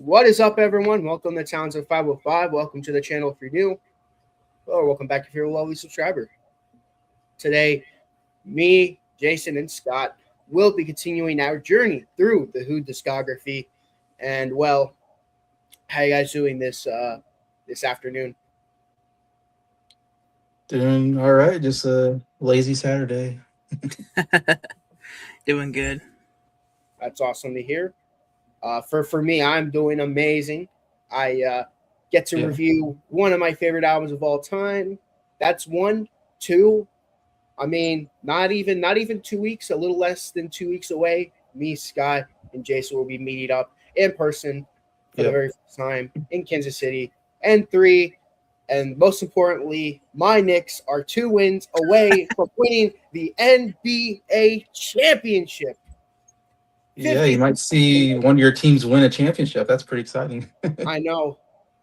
What is up, everyone? Welcome to Towns of 505. Welcome to the channel if you're new, or welcome back if you're a lovely subscriber. Today, me, Jason, and Scott will be continuing our journey through the Who discography. And well, how you guys doing this afternoon? Doing all right. Just a lazy Saturday. Doing good. That's awesome to hear. For me, I'm doing amazing. I get to review one of my favorite albums of all time. That's one. Two, I mean, not even 2 weeks, a little less than 2 weeks away. Me, Scott, and Jason will be meeting up in person for the very first time in Kansas City. And three, and most importantly, my Knicks are 2 wins away from winning the NBA championship. Yeah, you might see one of your teams win a championship. That's pretty exciting. I know.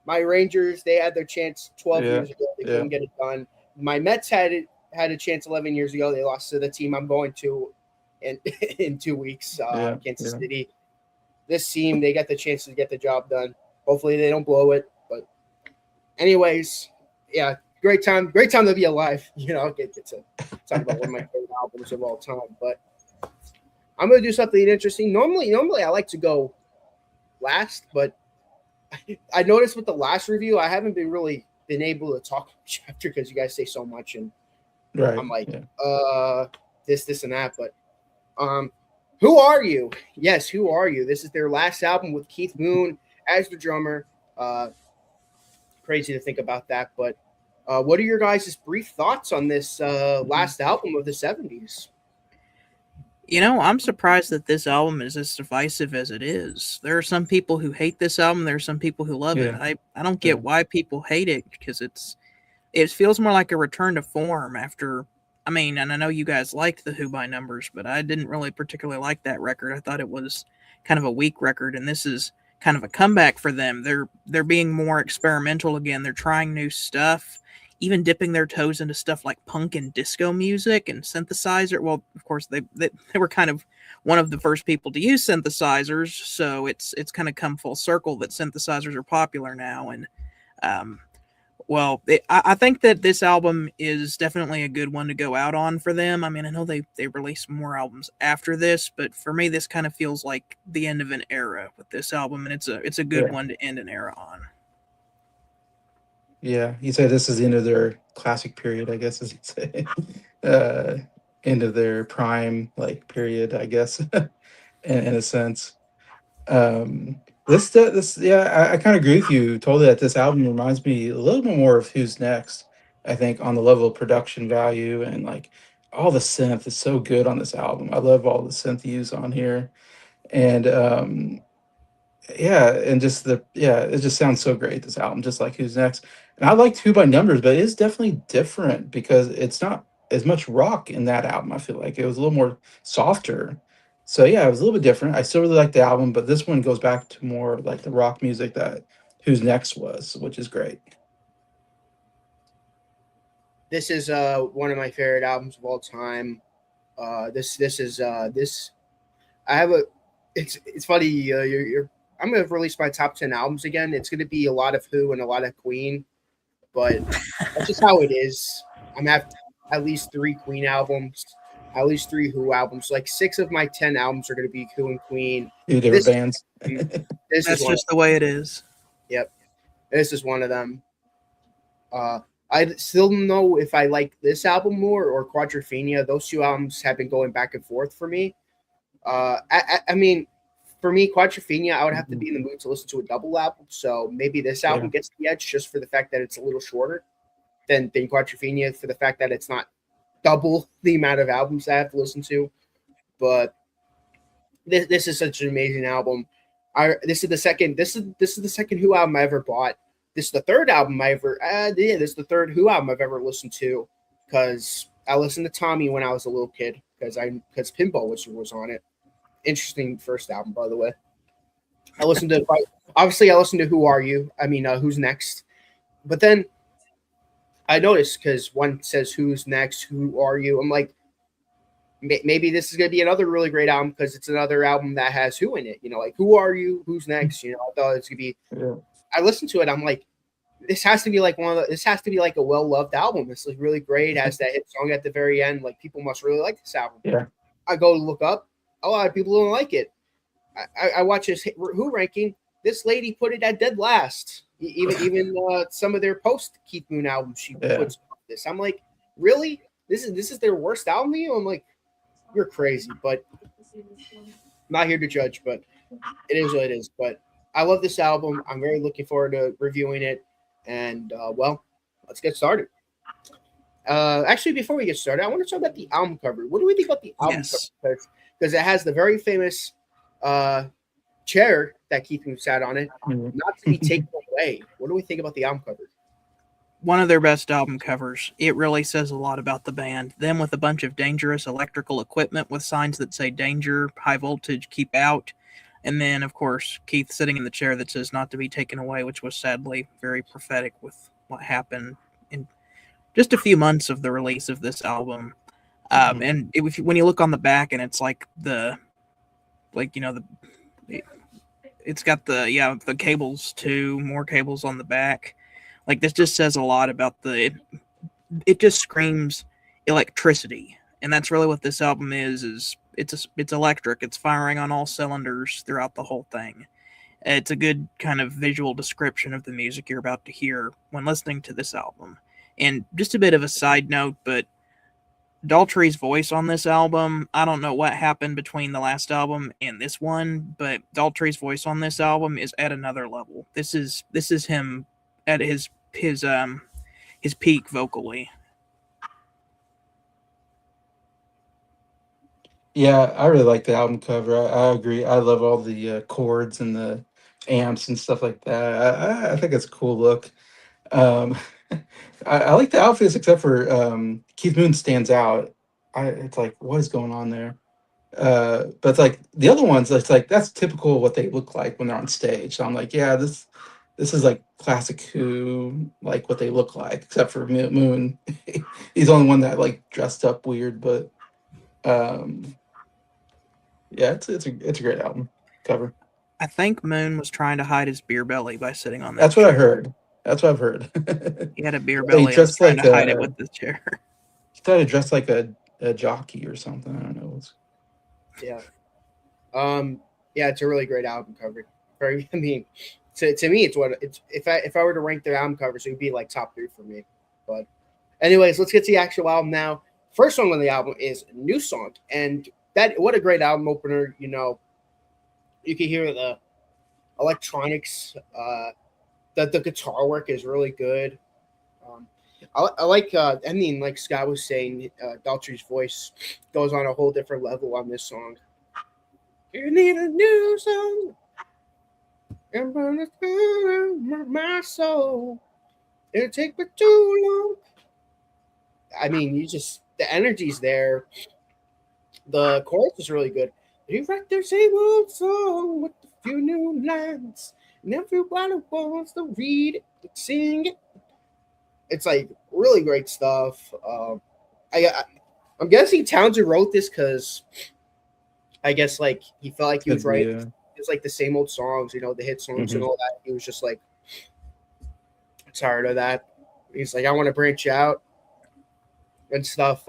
My Rangers, they had their chance 12 years ago. They couldn't get it done. My Mets had a chance 11 years ago. They lost to the team I'm going to in 2 weeks, Kansas City. This team, they got the chance to get the job done. Hopefully they don't blow it. But anyways, yeah, great time to be alive. You know, get to talk about one of my favorite albums of all time. But I'm going to do something interesting. Normally I like to go last, but I noticed with the last review, I haven't been able to talk chapter because you guys say so much, and I'm like, this and that. But who are you? Yes, who are you? This is their last album with Keith Moon as the drummer. Crazy to think about that, but what are your guys' brief thoughts on this last album of the 70s? You know, I'm surprised that this album is as divisive as it is. There are some people who hate this album. There are some people who love it. I don't get why people hate it, because it feels more like a return to form after. I mean, and I know you guys liked the Who by Numbers, but I didn't really particularly like that record. I thought it was kind of a weak record, and this is kind of a comeback for them. They're being more experimental again. They're trying new stuff, even dipping their toes into stuff like punk and disco music and synthesizer. Well, of course, they were kind of one of the first people to use synthesizers, so it's kind of come full circle that synthesizers are popular now. And I think that this album is definitely a good one to go out on for them. I mean, I know they released more albums after this, but for me, this kind of feels like the end of an era with this album, and it's a good one to end an era on. Yeah, you say this is the end of their classic period, I guess, as you say. End of their prime period, I guess, in a sense. I kind of agree with you totally that this album reminds me a little bit more of Who's Next. I think on the level of production value and all the synth is so good on this album. I love all the synth used on here, and it just sounds so great, this album, just like Who's Next. And I liked Who by Numbers, but it's definitely different because it's not as much rock in that album. I feel like it was a little more softer. So yeah, it was a little bit different. I still really like the album, but this one goes back to more like the rock music that Who's Next was, which is great. This is one of my favorite albums of all time. It's funny. I'm gonna release my top 10 albums again. It's gonna be a lot of Who and a lot of Queen, but that's just how it is. I'm gonna have at least 3 Queen albums, at least 3 Who albums. Like 6 of my 10 albums are gonna be Who and Queen. Different bands. That's just the way it is. Yep, this is one of them. I still don't know if I like this album more or Quadrophenia. Those 2 albums have been going back and forth for me. I mean, for me, Quadrophenia, I would have to be in the mood to listen to a double album. So maybe this album gets the edge just for the fact that it's a little shorter than Quadrophenia, for the fact that it's not double the amount of albums I have to listen to. But this is such an amazing album. This is the second Who album I ever bought. This is the third album this is the third Who album I've ever listened to, because I listened to Tommy when I was a little kid because Pinball Wizard was on it. Interesting first album, by the way. I listened to Who Are You? I mean, Who's Next? But then I noticed, because one says Who's Next, Who Are You? I'm like, maybe this is going to be another really great album because it's another album that has Who in it. Like Who Are You? Who's next? I thought it's going to be. Yeah. I listened to it. I'm like, this has to be like this has to be like a well loved album. It's like really great. It has that hit song at the very end. Like people must really like this album. Yeah. I go to look up. A lot of people don't like it. I watch this Who ranking. This lady put it at dead last. Even some of their post Keith Moon albums, she puts this. I'm like, really? This is their worst album to you? I'm like, you're crazy. But I'm not here to judge, but it is what it is. But I love this album. I'm very looking forward to reviewing it. And well, let's get started. Actually, before we get started, I want to talk about the album cover. What do we think about the album cover? Because it has the very famous chair that Keith Moon sat on it, not to be taken away. What do we think about the album cover? One of their best album covers. It really says a lot about the band. Them with a bunch of dangerous electrical equipment with signs that say danger, high voltage, keep out. And then, of course, Keith sitting in the chair that says not to be taken away, which was sadly very prophetic with what happened in just a few months of the release of this album. And when you look on the back, and it's like it's got the cables too, more cables on the back. Like this just says a lot about it just screams electricity. And that's really what this album is it's electric. It's firing on all cylinders throughout the whole thing. It's a good kind of visual description of the music you're about to hear when listening to this album. And just a bit of a side note, but Daltrey's voice on this album, I don't know what happened between the last album and this one, but Daltrey's voice on this album is at another level. This is him at his peak vocally. Yeah, I really like the album cover. I agree. I love all the chords and the amps and stuff like that. I think it's a cool look. I like the outfits except for Keith Moon stands out. It's like, what is going on there? But it's like the other ones, it's like that's typical of what they look like when they're on stage. So I'm like, yeah, this is like classic Who, like what they look like, except for Moon. He's the only one that like dressed up weird, but yeah, it's a great album cover. I think Moon was trying to hide his beer belly by sitting on that. That's what I heard. That's what I've heard. He had a beer belly. He just trying to hide it with the chair. He thought he dressed like a jockey or something. I don't know. Yeah. Yeah, it's a really great album cover. Very, I mean, to me, it's if I were to rank their album covers, it would be like top 3 for me. But anyways, let's get to the actual album now. First song on the album is New Song, and what a great album opener. You can hear the electronics. The guitar work is really good. I like, like Scott was saying, Daltrey's voice goes on a whole different level on this song. You need a new song. And burn my soul. It'll take me too long. I mean, the energy's there. The chorus is really good. You write the same old song with a few new lines. And everyone wants to read it, sing it. It's like really great stuff. I'm guessing Townsend wrote this because I guess like he felt like he was writing. Yeah. It's like the same old songs, the hit songs and all that. He was just like tired of that. He's like, I want to branch out and stuff.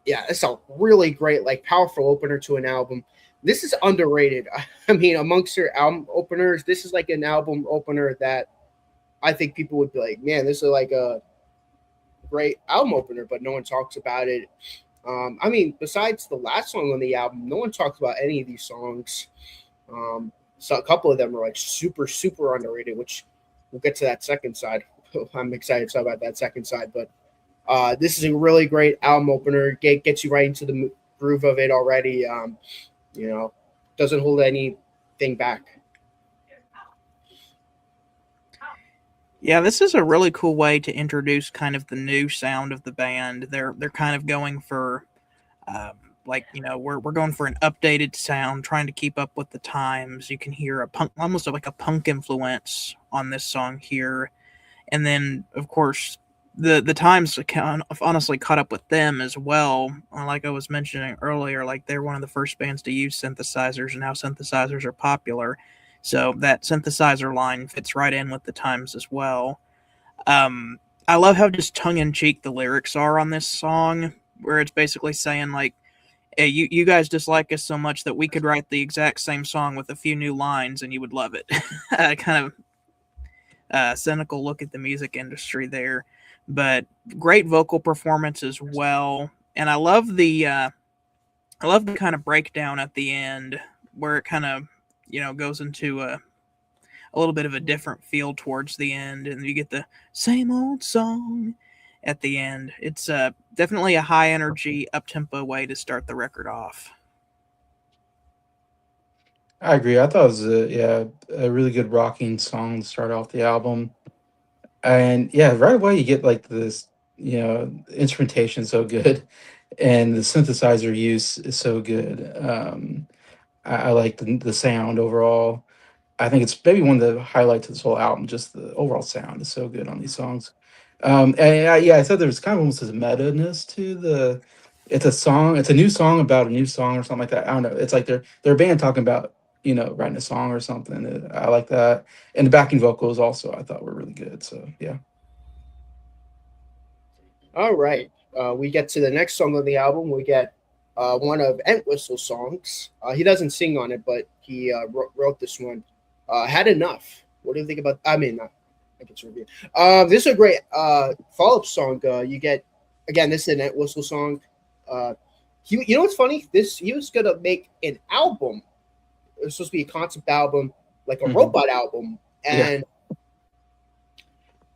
Yeah, it's a really great, like, powerful opener to an album. This is underrated. I mean, amongst their album openers, this is like an album opener that I think people would be like, man, this is like a great album opener, but no one talks about it. I mean, besides the last song on the album, no one talks about any of these songs. So a couple of them are like super, super underrated, which we'll get to that second side. I'm excited to talk about that second side, but this is a really great album opener. Gets you right into the groove of it already. Doesn't hold anything back. Yeah, this is a really cool way to introduce kind of the new sound of the band. They're kind of going for, we're going for an updated sound, trying to keep up with the times. You can hear almost like a punk influence on this song here. And then, of course, the times kind of honestly caught up with them as well. Like I was mentioning earlier, like they're one of the first bands to use synthesizers, and now synthesizers are popular. So that synthesizer line fits right in with the times as well. Um, I love how just tongue in cheek the lyrics are on this song, where it's basically saying like, hey, you guys dislike us so much that we could write the exact same song with a few new lines and you would love it. Kind of cynical look at the music industry there, but great vocal performance as well. And I love the kind of breakdown at the end where it kind of goes into a little bit of a different feel towards the end, and you get the same old song at the end. It's definitely a high energy, up tempo way to start the record off. I agree. I thought it was a really good rocking song to start off the album. And yeah, right away you get like this, instrumentation so good, and the synthesizer use is so good. I like the sound overall. I think it's maybe one of the highlights of this whole album. Just the overall sound is so good on these songs. Yeah, I said there's kind of almost a meta-ness to the. It's a song. It's a new song about a new song or something like that. I don't know. It's like they're a band talking about writing a song or something. I like that, and the backing vocals also I thought were really good. So yeah. All right. We get to the next song on the album. We get one of Entwistle's songs. He doesn't sing on it, but he wrote this one. Had Enough. What do you think about? I mean, I can review. This is a great follow-up song. You get again. This is an Entwistle song. You know what's funny? He was gonna make an album. It was supposed to be a concept album, like a robot album, and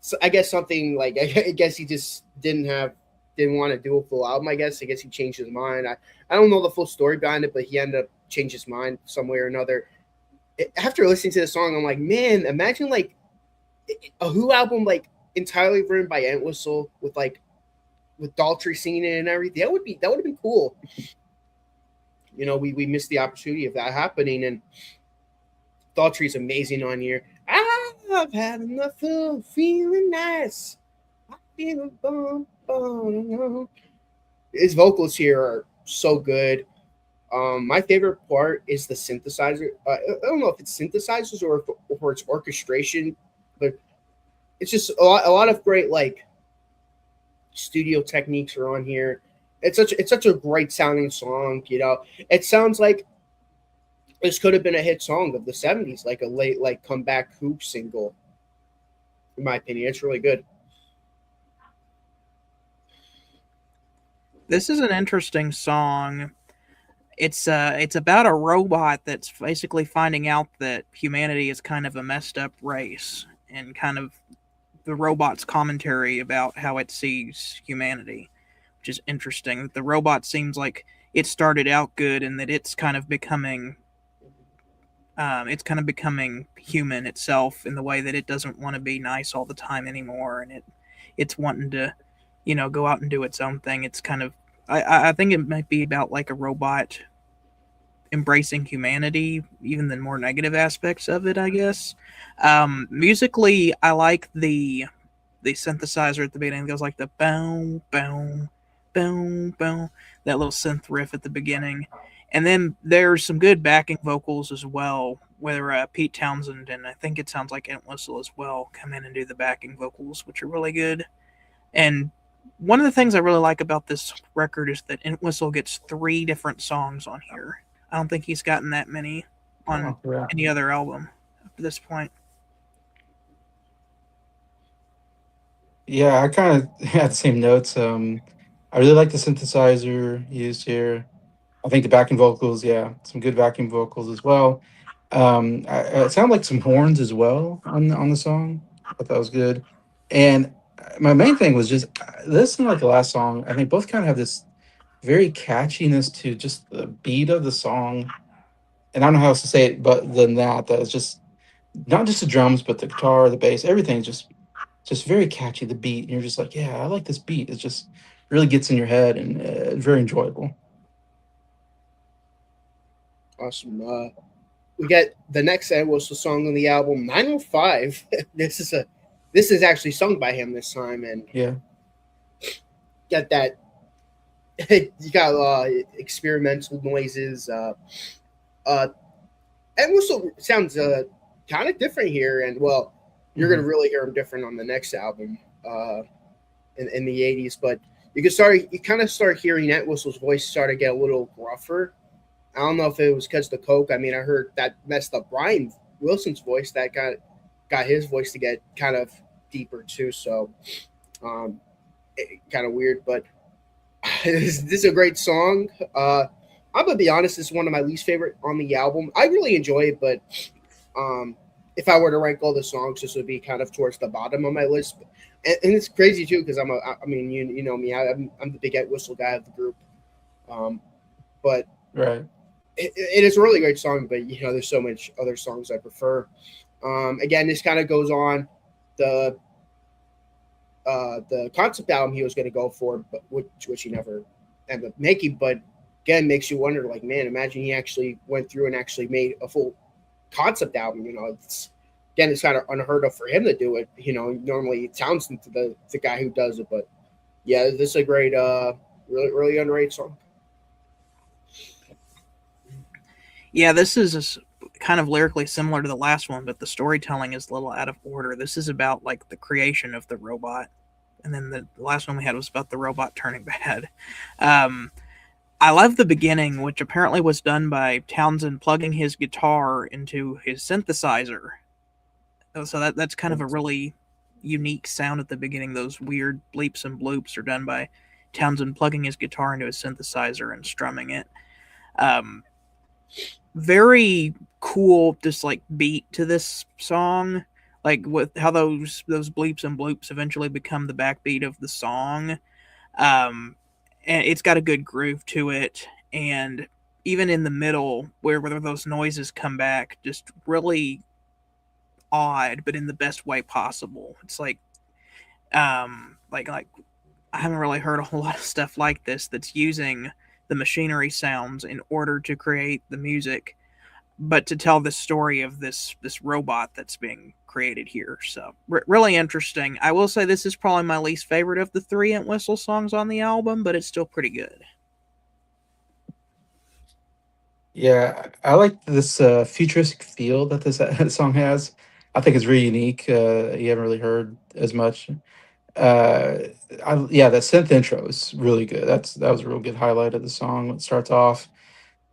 so I guess something like I guess he just didn't want to do a full album. I guess he changed his mind. I don't know the full story behind it, but he ended up changing his mind some way or another. After listening to the song, I'm like, man, imagine like a Who album like entirely written by Entwistle with Daltrey singing it and everything. That would have been cool. We missed the opportunity of that happening, and Daltrey's amazing on here. I've had enough of feeling nice. I feel a bum. His vocals here are so good. My favorite part is the synthesizer. I don't know if it's synthesizers or it's orchestration, but it's just a lot of great like studio techniques are on here. It's such a great sounding song. It sounds like this could have been a hit song of the 70s, like a late like comeback Hoop single. In my opinion, it's really good. This is an interesting song. It's about a robot that's basically finding out that humanity is kind of a messed up race, and kind of the robot's commentary about how it sees humanity, which is interesting. The robot seems like it started out good, and that it's kind of becoming human itself in the way that it doesn't want to be nice all the time anymore, and it's wanting to go out and do its own thing. It's kind of I think it might be about like a robot embracing humanity, even the more negative aspects of it, I guess. Musically, I like the synthesizer at the beginning. It goes like the boom, boom, boom, boom, that little synth riff at the beginning. And then there's some good backing vocals as well, where Pete Townsend and I think it sounds like Entwistle as well come in and do the backing vocals, which are really good. And one of the things I really like about this record is that Entwistle gets 3 different songs on here. I don't think he's gotten that many on any other album up to this point. Yeah, I kind of had the same notes. I really like the synthesizer used here. I think the backing vocals, yeah, some good backing vocals as well. It sounded like some horns as well on the song. I thought that was good. And my main thing was just this and like the last song. I think both kind of have this very catchiness to just the beat of the song. And I don't know how else to say it, but than that, that it's just not just the drums, but the guitar, the bass, everything's just very catchy. The beat, and you're just like, yeah, I like this beat. It just really gets in your head and very enjoyable. Awesome. We get the next Entwistle song on the album, 905. This this is actually sung by him this time, and Yeah. got that. You got experimental noises. And also sounds kind of different here, and well, you're gonna really hear him different on the next album, in the '80s. But you kind of start hearing Entwistle's voice start to get a little gruffer. I don't know if it was because the coke. I mean, I heard that messed up Brian Wilson's voice. That got his voice to get kind of deeper too. So, kind of weird. But this is a great song. I'm gonna be honest. This is one of my least favorite on the album. I really enjoy it, but if I were to rank all the songs, this would be kind of towards the bottom of my list. And it's crazy too because I mean, you know me. I'm the big Whistle guy of the group. But Right. It is a really great song. But you know, there's so much other songs I prefer. Again, this kind of goes on the concept album he was going to go for, but which he never ended up making. But again, makes you wonder, like, man, imagine he actually went through and actually made a full concept album. You know, it's kind of unheard of for him to do it. You know, normally it sounds into the guy who does it, but yeah, this is a great, really underrated song. Yeah, this is kind of lyrically similar to the last one, but the storytelling is a little out of order. This is about like the creation of the robot, and then the last one we had was about the robot turning bad. I love the beginning, which apparently was done by Townsend plugging his guitar into his synthesizer. So that's kind of a really unique sound at the beginning. Those weird bleeps and bloops are done by Townsend plugging his guitar into his synthesizer and strumming it. Very cool, just like beat to this song, like with how those bleeps and bloops eventually become the backbeat of the song. And it's got a good groove to it, and even in the middle where those noises come back, just really odd, but in the best way possible. It's like I haven't really heard a whole lot of stuff like this that's using the machinery sounds in order to create the music, but to tell the story of this robot that's being created here. So really interesting. I will say this is probably my least favorite of the 3 Entwistle songs on the album, but it's still pretty good. Yeah, I like this futuristic feel that this song has. I think it's really unique. You haven't really heard as much. Uh, yeah, that synth intro is really good. That was a real good highlight of the song. When it starts off,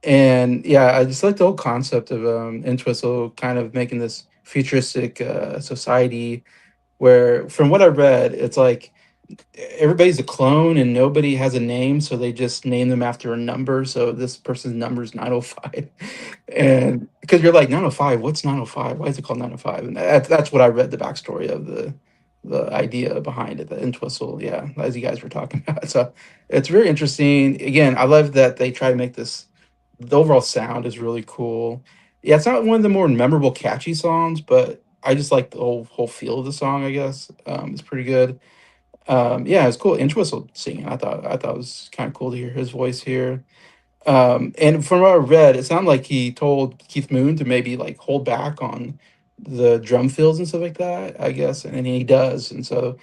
and yeah, I just like the whole concept of Entwistle kind of making this futuristic society where, from what I read, it's like everybody's a clone and nobody has a name, so they just name them after a number. So this person's number is 905, and because you're like 905, what's 905? Why is it called 905? And that's what I read the backstory of the idea behind it, the Entwistle. Yeah, as you guys were talking about. So it's very interesting. Again, I love that they try to make this. The overall sound is really cool. Yeah, it's not one of the more memorable, catchy songs, but I just like the whole feel of the song. I guess it's pretty good. Yeah, it's cool. Entwistle singing. I thought it was kind of cool to hear his voice here. And from what I read, it sounded like he told Keith Moon to maybe like hold back on the drum fills and stuff like that. I guess, and he does, and so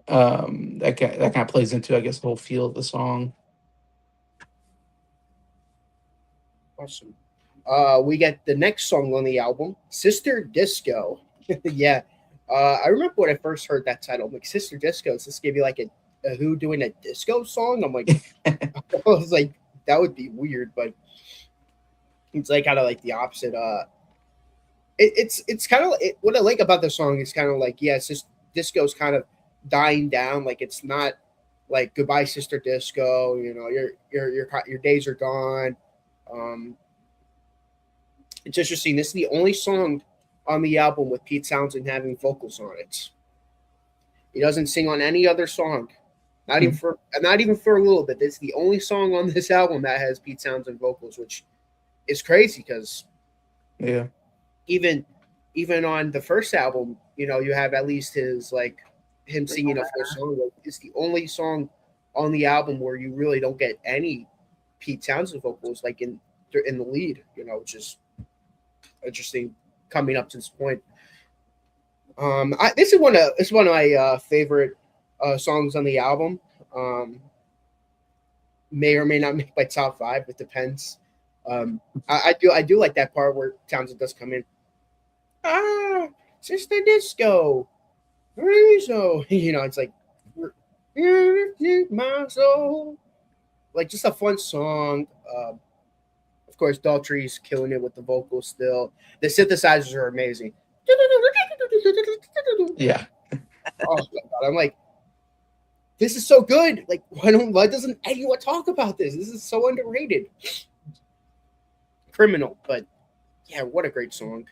that kind of plays into, I guess, the whole feel of the song. Awesome. We get the next song on the album, Sister Disco. Yeah. I remember when I first heard that title, I'm like, Sister Disco. Is this gonna be like a Who doing a disco song? I'm like, I was like, that would be weird, but it's like kind of like the opposite. It's kind of what I like about the song is kind of like, yeah, it's just disco's kind of dying down. Like it's not like goodbye, Sister Disco. You know, your days are gone. Um, it's interesting. This is the only song on the album with Pete Townsend having vocals on it. He doesn't sing on any other song. Not even for a little bit. It's the only song on this album that has Pete Townsend vocals, which is crazy because Yeah. even on the first album, you know, you have at least his like him singing a full song. Like, it's the only song on the album where you really don't get any Pete Townsend vocals, like in the lead, you know, which is interesting coming up to this point. This is one of my favorite songs on the album. May or may not make my top 5. It depends. I do like that part where Townsend does come in. Ah, Sister Disco. So it's like my soul. Like just a fun song. Of course, Daltrey's killing it with the vocals still. The synthesizers are amazing. Yeah. Oh my god! I'm like, this is so good. Like, why doesn't anyone talk about this? This is so underrated. Criminal, but yeah, what a great song.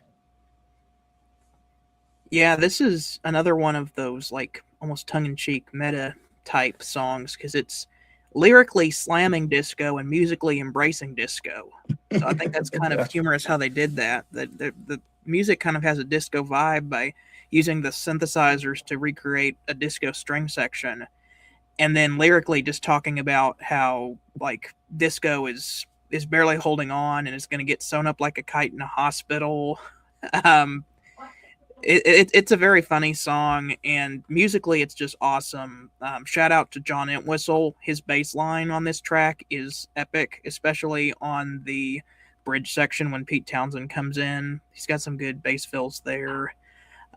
Yeah, this is another one of those like almost tongue-in-cheek meta type songs because it's lyrically slamming disco and musically embracing disco. So I think that's kind of humorous how they did that. The music kind of has a disco vibe by using the synthesizers to recreate a disco string section, and then lyrically just talking about how like disco is barely holding on and is going to get sewn up like a kite in a hospital. Um, it's a very funny song, and musically it's just awesome. Shout out to John Entwistle. His bass line on this track is epic, especially on the bridge section when Pete Townsend comes in. He's got some good bass fills there.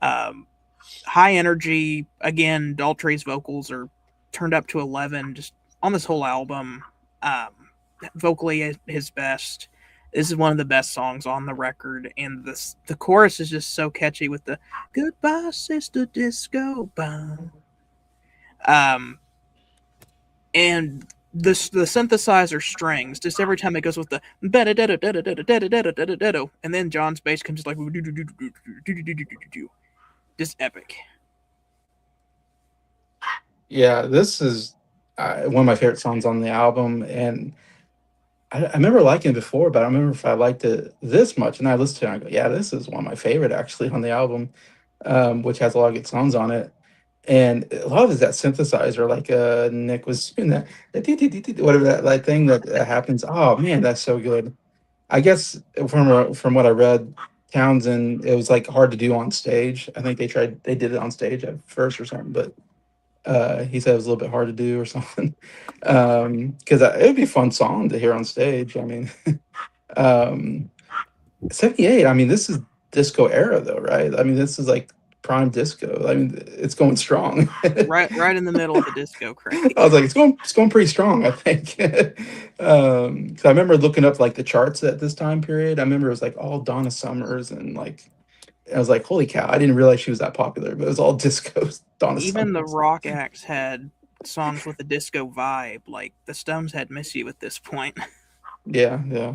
High energy. Again, Daltrey's vocals are turned up to 11 just on this whole album. Vocally his best. This is one of the best songs on the record, and the chorus is just so catchy with the "Goodbye, Sister Disco." And the synthesizer strings, just every time it goes with the and then John's bass comes just like just epic. Yeah, this is one of my favorite songs on the album, and I remember liking it before, but I don't remember if I liked it this much. And I listened to it and I go, yeah, this is one of my favorite actually on the album, which has a lot of good songs on it. And a lot of it is that synthesizer, like Nick was doing that, whatever that like thing that happens. Oh man, that's so good. I guess from what I read, Townsend, it was like hard to do on stage. I think they did it on stage at first or something, but he said it was a little bit hard to do or something. Because it would be a fun song to hear on stage. I mean, um, 78. I mean, this is disco era though, right? I mean, this is like prime disco. I mean, it's going strong. right in the middle of the disco crack. I was like, it's going pretty strong, I think. 'Cause I remember looking up like the charts at this time period. I remember it was like all Donna Summers and like I was like, holy cow, I didn't realize she was that popular, but it was all disco Donna Even the Summers. rock acts had songs with a disco vibe. Like the Stones had "Miss You" at this point. Yeah, yeah.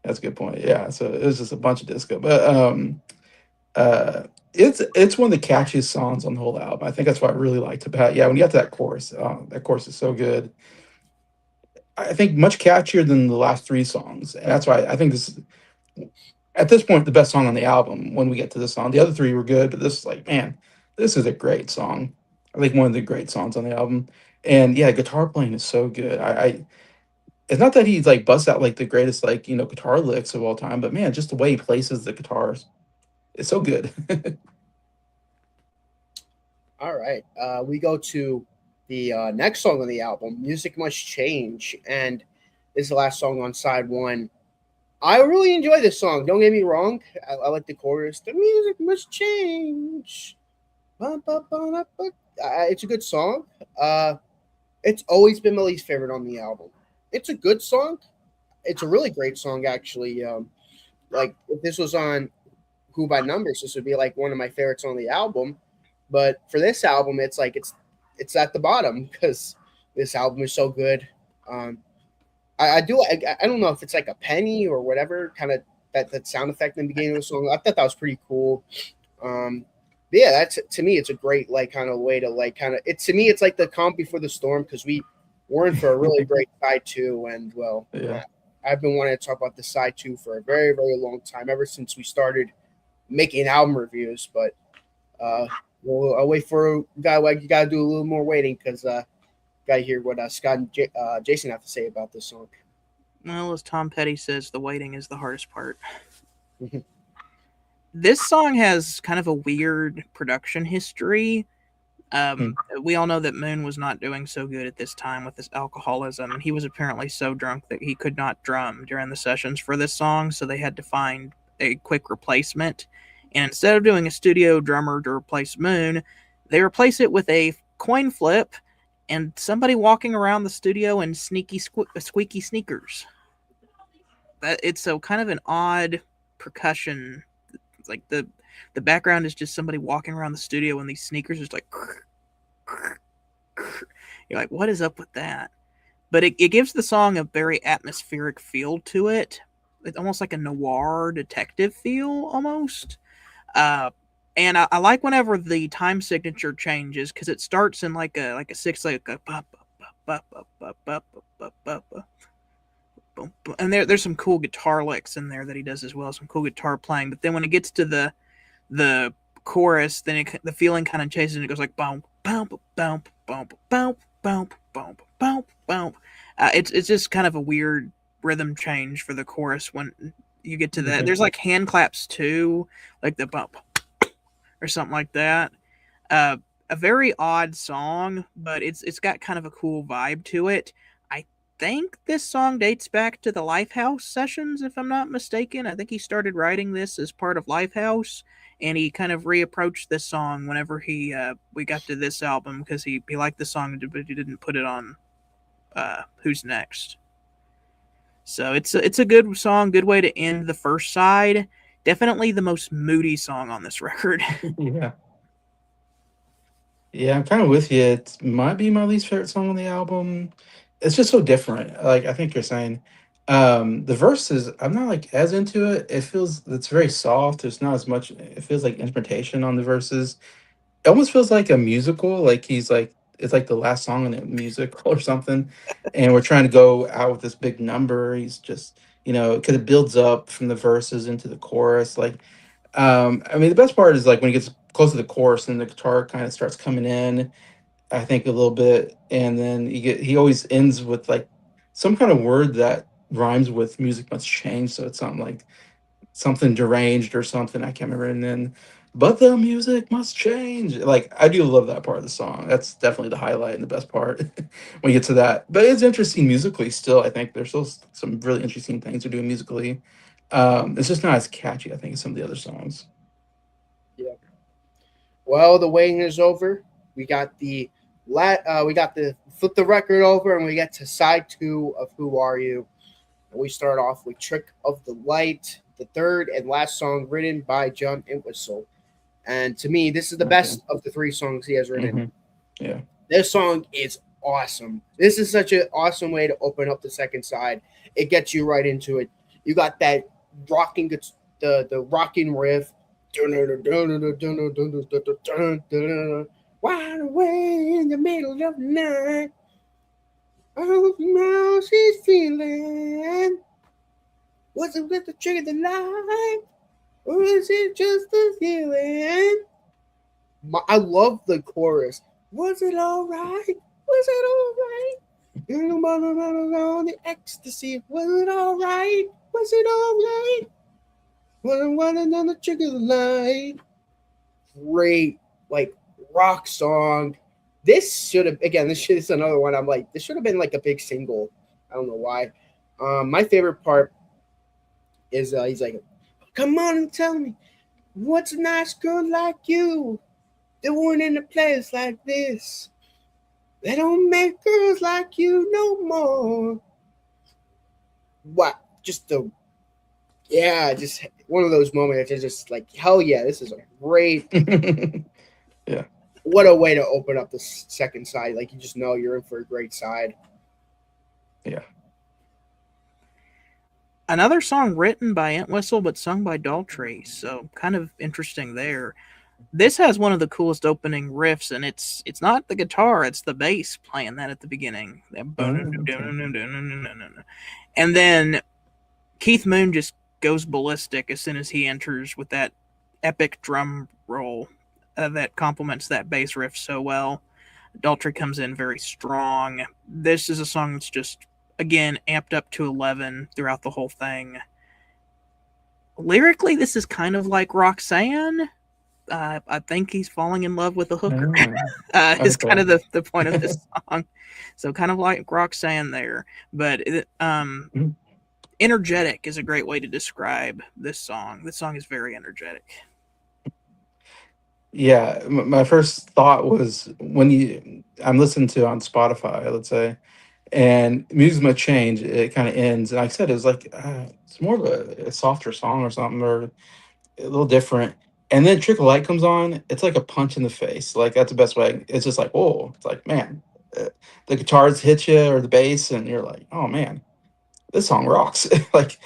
That's a good point. Yeah, so it was just a bunch of disco, but it's one of the catchiest songs on the whole album. I think that's what I really liked about it. Yeah, when you got to that chorus is so good. I think much catchier than the last 3 songs, and that's why I think this at this point the best song on the album. When we get to this song, the other 3 were good, but this is like, man, this is a great song. I think one of the great songs on the album, and yeah, guitar playing is so good. I it's not that he's like busts out like the greatest like guitar licks of all time, but man, just the way he places the guitars, it's so good. All right. We go to the next song on the album, Music Must Change. And this is the last song on side 1. I really enjoy this song. Don't get me wrong. I like the chorus. The music must change. It's a good song. It's always been my least favorite on the album. It's a good song. It's a really great song, actually. Like, if this was on Who by Numbers, this would be like one of my favorites on the album. But for this album, it's like it's at the bottom because this album is so good. I don't know if it's like a penny or whatever kind of that sound effect in the beginning of the song. I thought that was pretty cool. But yeah, that's to me, it's a great like kind of way to like kind of it to me. It's like the calm before the storm because we're in for a really great side 2, and well, Yeah. I've been wanting to talk about the side 2 for a very very long time ever since we started making album reviews. But well, I'll wait for a guy like you. Got to do a little more waiting because got to hear what Scott and Jason have to say about this song. Well, as Tom Petty says, the waiting is the hardest part. This song has kind of a weird production history. We all know that Moon was not doing so good at this time with his alcoholism, and he was apparently so drunk that he could not drum during the sessions for this song, so they had to find a quick replacement. And instead of doing a studio drummer to replace Moon, they replace it with a coin flip and somebody walking around the studio in squeaky sneakers. That it's so kind of an odd percussion. It's like the background is just somebody walking around the studio and these sneakers just like you're like, what is up with that? But it gives the song a very atmospheric feel to it. It's almost like a noir detective feel almost. And I like whenever the time signature changes because it starts in like a six, like a and there's some cool guitar licks in there that he does as well, some cool guitar playing. But then when it gets to the chorus, then the feeling kind of changes and it goes like boom, boom, boom, boom, boom, boom, boom, boom, boom. It's just kind of a weird rhythm change for the chorus when you get to that. There's like hand claps too, like the bump or something like that. A very odd song, but it's got kind of a cool vibe to it. I think this song dates back to the Lifehouse sessions, if I'm not mistaken. I think he started writing this as part of Lifehouse, and he kind of reapproached this song whenever we got to this album because he liked the song, but he didn't put it on Who's Next. So it's a good song, good way to end the first side. Definitely the most moody song on this record. Yeah, I'm kind of with you. It might be my least favorite song on the album. It's just so different. Like I think you're saying, the verses, I'm not like as into it. It's very soft. There's not as much. It feels like instrumentation on the verses. It almost feels like a musical. Like he's like it's like the last song in a musical or something, and we're trying to go out with this big number. He's just because it builds up from the verses into the chorus. Like I mean, the best part is like when he gets close to the chorus and the guitar kind of starts coming in, I think a little bit, and then he always ends with like some kind of word that rhymes with music must change. So it's something like something deranged or something. I can't remember. And then, but the music must change. Like I do love that part of the song. That's definitely the highlight and the best part when you get to that. But it's interesting musically still. I think there's still some really interesting things to do musically. It's just not as catchy, I think, as some of the other songs. Yeah. Well, the waiting is over. We got the flip the record over, and we get to side 2 of Who Are You. And we start off with Trick of the Light, the third and last song written by John Entwistle. And to me, this is the best of the 3 songs he has written. Yeah. This song is awesome. This is such an awesome way to open up the second side. It gets you right into it. You got that rocking the rocking riff. Wide away in the middle of the night. Oh, now she's feeling. Was it with the trick of the light? Or is it just a feeling? I love the chorus. Was it all right? Was it all right? On the ecstasy. Was it all right? Was it all right? Was it on the trick of the light? Great, like rock song. This should have this is another one. I'm like, this should have been like a big single. I don't know why. My favorite part is he's like, come on and tell me what's a nice girl like you doing in a place like this. They don't make girls like you no more. What? Just one of those moments. It's just like, hell yeah, this is a great. Yeah. What a way to open up the second side. Like, you just know you're in for a great side. Yeah. Another song written by Entwistle but sung by Daltrey, so kind of interesting there. This has one of the coolest opening riffs, and it's not the guitar, it's the bass playing that at the beginning. And then Keith Moon just goes ballistic as soon as he enters with that epic drum roll that complements that bass riff so well. Daltrey comes in very strong. This is a song that's just, again, amped up to 11 throughout the whole thing. lyrically, this is kind of like Roxanne. I think he's falling in love with a hooker. Is kind of the point of this song. So kind of like Roxanne there, but energetic is a great way to describe this song. This song is very energetic. Yeah, my first thought was when I'm listening to on Spotify, let's say, and music might change. It kind of ends, and like I said, it was like it's more of a softer song or something, or a little different. And then Trickle Light comes on. It's like a punch in the face. Like that's the best way. It's just like, oh, it's like, man, the guitars hit you or the bass, and you're like, oh man, this song rocks. Like,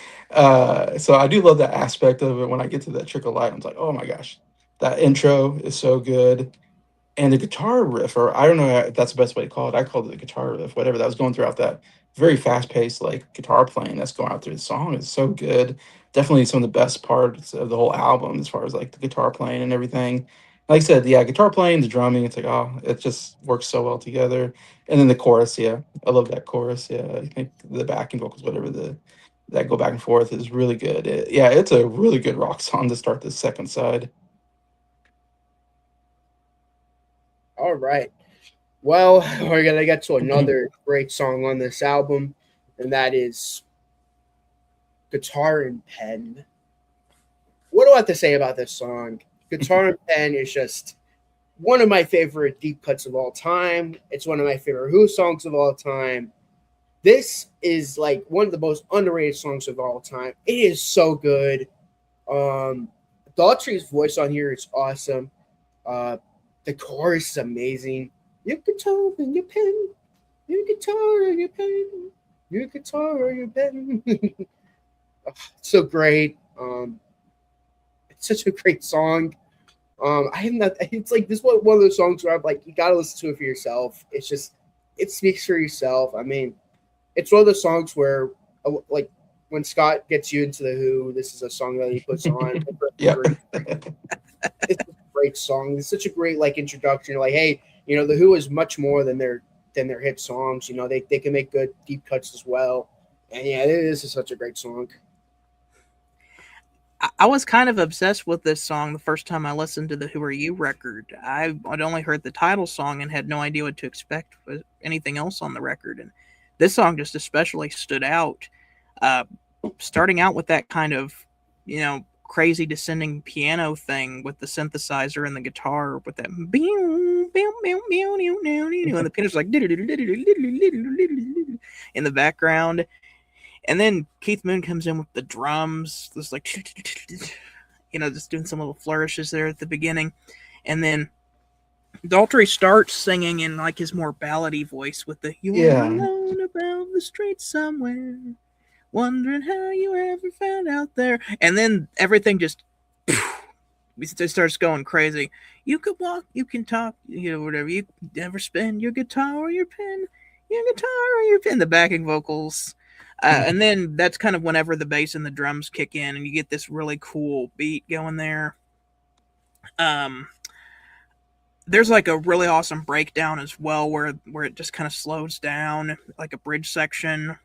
so I do love that aspect of it. When I get to that Trickle Light, I'm like, oh my gosh, that intro is so good. And the guitar riff, or I don't know if that's the best way to call it. I called it the guitar riff, whatever that was going throughout that very fast paced like guitar playing that's going out through the song is so good. Definitely some of the best parts of the whole album as far as like the guitar playing and everything. Like I said, yeah, guitar playing, the drumming, it's like, oh, it just works so well together. And then the chorus, yeah, I love that chorus. Yeah, I think the backing vocals, whatever that go back and forth is really good. Yeah, it's a really good rock song to start the second side. All right. Well, we're gonna get to another great song on this album, and that is Guitar and Pen. What do I have to say about this song? Guitar and Pen is just one of my favorite deep cuts of all time. It's one of my favorite Who songs of all time. This is like one of the most underrated songs of all time. It is so good. Daughtry's voice on here is awesome. The chorus is amazing. Your guitar and your pen, your guitar and your pen, your guitar and your pen. So great. It's such a great song. I'm not. It's like this one of those songs where I'm like, you gotta listen to it for yourself. It's just, it speaks for yourself. I mean, it's one of those songs where, like, when Scott gets you into the Who, this is a song that he puts on. Yeah. It's a great song. It's such a great like introduction. Like, hey, the Who is much more than their hit songs. They can make good deep cuts as well. And yeah, this is such a great song. I was kind of obsessed with this song the first time I listened to the Who Are You record. I'd only heard the title song and had no idea what to expect with anything else on the record. And this song just especially stood out. Starting out with that kind of, crazy descending piano thing with the synthesizer and the guitar with that and the piano's like in the background. And then Keith Moon comes in with the drums, just like, just doing some little flourishes there at the beginning. And then Daughtry starts singing in like his more ballady voice with the "You're alone above the street somewhere, wondering how you ever found out there." And then everything just starts going crazy. You could walk, you can talk, whatever. You never spend your guitar or your pen, the backing vocals. And then that's kind of whenever the bass and the drums kick in and you get this really cool beat going there. There's like a really awesome breakdown as well where it just kind of slows down, like a bridge section.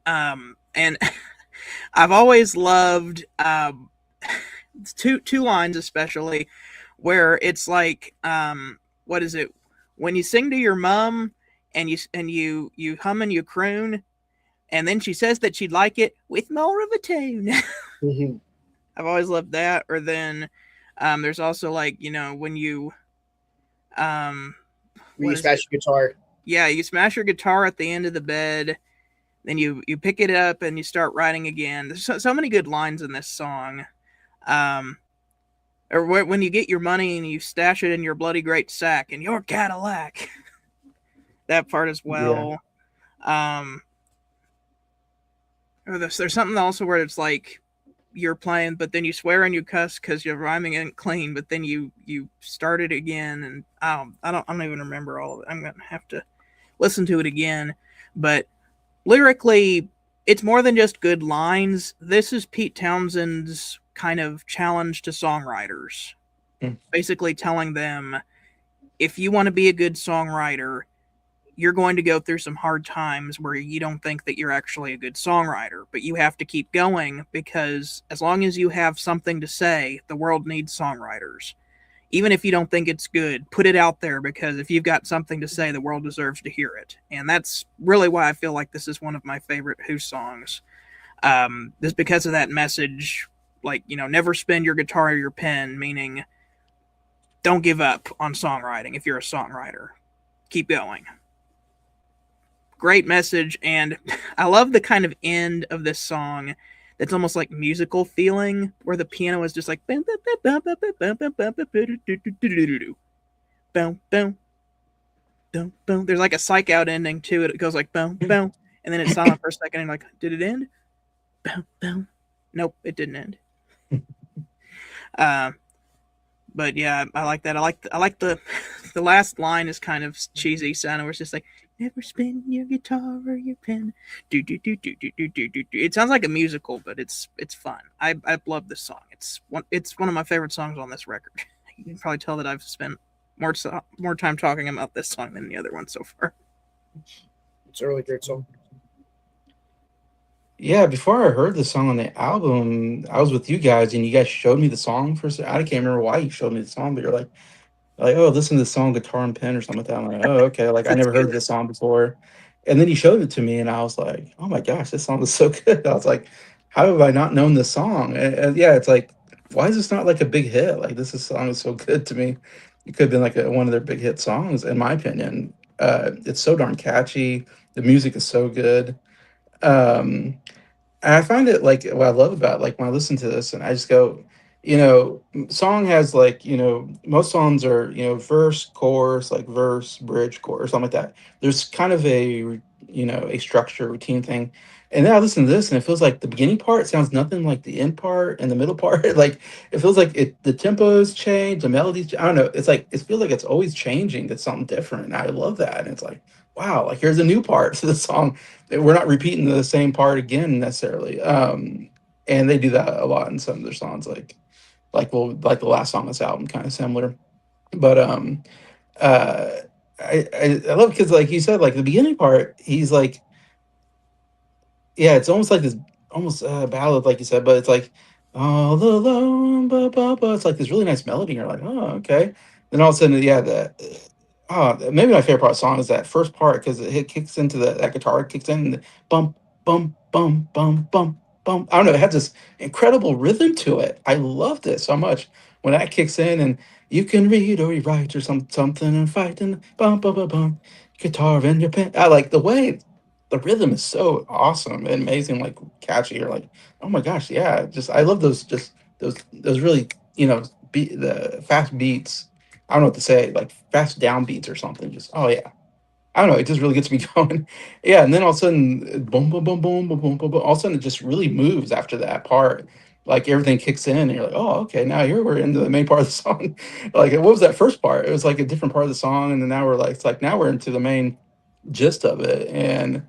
And I've always loved two lines especially where it's like, what is it? When you sing to your mom and you hum and you croon, and then she says that she'd like it with more of a tune. Mm-hmm. I've always loved that. Or then there's also like, when you smash your guitar. Yeah, you smash your guitar at the end of the bed, then you pick it up and you start writing again. There's so many good lines in this song. Or when you get your money and you stash it in your bloody great sack in your Cadillac. That part as well. Yeah. Or there's something also where it's like you're playing, but then you swear and you cuss because your rhyming ain't clean, but then you start it again, and I don't even remember all of it. I'm gonna have to listen to it again. But lyrically, it's more than just good lines. This is Pete Townshend's kind of challenge to songwriters. Basically telling them, if you want to be a good songwriter, you're going to go through some hard times where you don't think that you're actually a good songwriter, but you have to keep going because as long as you have something to say, the world needs songwriters. Even if you don't think it's good, put it out there because if you've got something to say, the world deserves to hear it. And that's really why I feel like this is one of my favorite Who songs. Just because of that message, like, never spend your guitar or your pen, meaning don't give up on songwriting if you're a songwriter. Keep going. Great message, and I love the kind of end of this song that's almost like musical feeling, where the piano is just like boom, boom, boom. There's like a psych out ending to it. It goes like boom, boom, and then it's silent for a second, and like, did it end? Boom, boom. Nope, it didn't end. But yeah, I like that. I like the last line is kind of cheesy sounding, where it's just like, never spin your guitar or your pen. Do do do do do do do do. It sounds like a musical, but it's fun. I love this song. It's one of my favorite songs on this record. You can probably tell that I've spent more time talking about this song than the other one so far. It's a really great song. Yeah, before I heard the song on the album, I was with you guys and you guys showed me the song first. I can't remember why you showed me the song, but you're like, oh, listen to the song Guitar and Pen or something like that. I'm like, oh, okay. Like I never heard this song before. And then he showed it to me and I was like, oh my gosh, this song is so good. I was like, how have I not known this song? And yeah, it's like, why is this not like a big hit? Like song is so good to me. It could have been like one of their big hit songs, in my opinion. It's so darn catchy. The music is so good. Um, and I find it like what I love about like when I listen to this and I just go, song has like, most songs are, verse, chorus, like verse, bridge, chorus, or something like that. There's kind of a structure, routine thing. And then I listen to this and it feels like the beginning part sounds nothing like the end part and the middle part. Like it feels like the tempos change, the melodies. I don't know. It's like, it feels like it's always changing. It's something different. And I love that. And it's like, wow, like here's a new part to the song. We're not repeating the same part again necessarily. And they do that a lot in some of their songs, like the last song on this album, kind of similar. But uh, I love because like you said, like the beginning part, he's like, yeah, it's almost like this almost ballad, like you said, but it's like all alone, it's like this really nice melody. You're like, oh, okay. Then all of a sudden, yeah, maybe my favorite part of the song is that first part because it kicks into that guitar kicks in and the bump, bump, bump, bump, bump, bump. I don't know. It has this incredible rhythm to it. I loved it so much when that kicks in and you can read or you write or something and fight and bump, bump, bump, bump, guitar and your pen. I like the way the rhythm is so awesome and amazing, like catchy. You're like, oh my gosh, yeah. Just I love those really the fast beats. I don't know what to say, like fast downbeats or something. Just oh yeah, I don't know. It just really gets me going. Yeah, and then all of a sudden, boom, boom, boom, boom, boom, boom, boom, boom. All of a sudden, it just really moves after that part. Like everything kicks in, and you're like, oh, okay, now here we're into the main part of the song. Like, what was that first part? It was like a different part of the song, and then now we're like, it's like now we're into the main gist of it, and